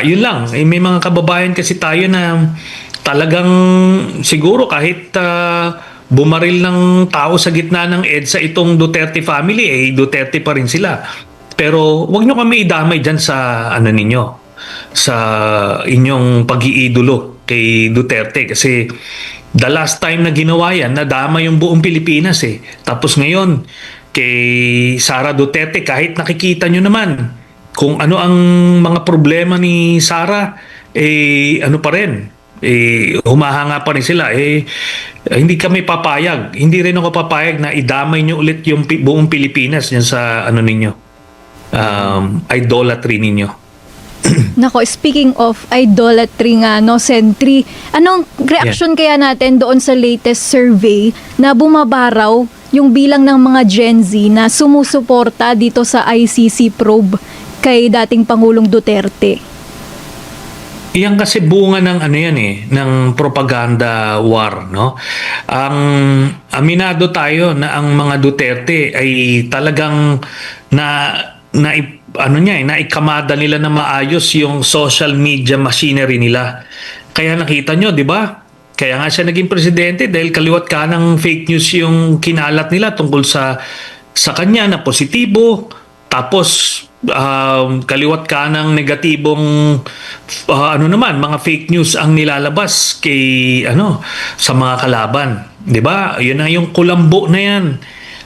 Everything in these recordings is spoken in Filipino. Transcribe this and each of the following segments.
Yun lang. May mga kababayan kasi tayo na talagang siguro kahit bumaril ng tao sa gitna ng EDSA itong Duterte family, Duterte pa rin sila. Pero wag nyo kami idamay dyan sa ano ninyo, sa inyong pag-iidolo kay Duterte kasi the last time na ginawa yan, nadama yung buong Pilipinas eh. Tapos ngayon, kay Sara Duterte, kahit nakikita nyo naman kung ano ang mga problema ni Sara, ano pa rin, humahanga pa rin sila. Hindi kami papayag. Hindi rin ako papayag na idamay nyo ulit yung buong Pilipinas yan sa ano ninyo, idolatry ninyo. Nako, speaking of idolatry nga, no, Sentry, anong reaction kaya natin doon sa latest survey na bumabaraw yung bilang ng mga Gen Z na sumusuporta dito sa ICC probe kay dating Pangulong Duterte? Iyan kasi bunga ng ano yan ng propaganda war, no? Ang aminado tayo na ang mga Duterte ay talagang naikamada nila na maayos yung social media machinery nila. Kaya nakita nyo, di ba? Kaya nga siya naging presidente dahil kaliwat kanang fake news yung kinalat nila tungkol sa kanya na positibo. Tapos kaliwat kanang negatibong mga fake news ang nilalabas kay sa mga kalaban. 'Di ba? Yun na yung kulambo na yan.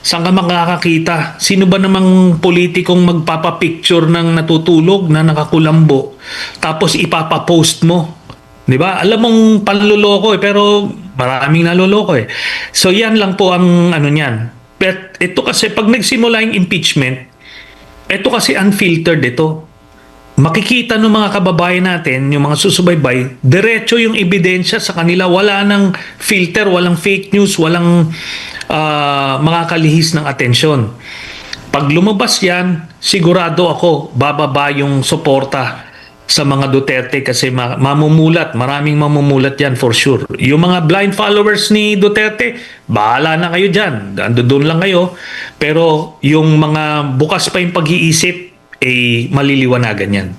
Saan ka makakakita? Sino ba namang politikong magpapapicture ng natutulog na nakakulambo tapos ipapapost mo? 'Di ba? Alam mong panloloko pero maraming naloloko eh. So yan lang po ang ano niyan. But ito kasi pag nagsimula yung impeachment, ito kasi unfiltered ito. Makikita ng mga kababayan natin, yung mga susubaybay, diretso yung ebidensya sa kanila. Wala nang filter, walang fake news, walang makakalihis ng atensyon. Pag lumabas yan, sigurado ako, bababa yung suporta sa mga Duterte kasi mamumulat, maraming mamumulat yan for sure. Yung mga blind followers ni Duterte, bahala na kayo dyan. Doon lang kayo. Pero yung mga bukas pa yung pag-iisip, maliliwanagan yan.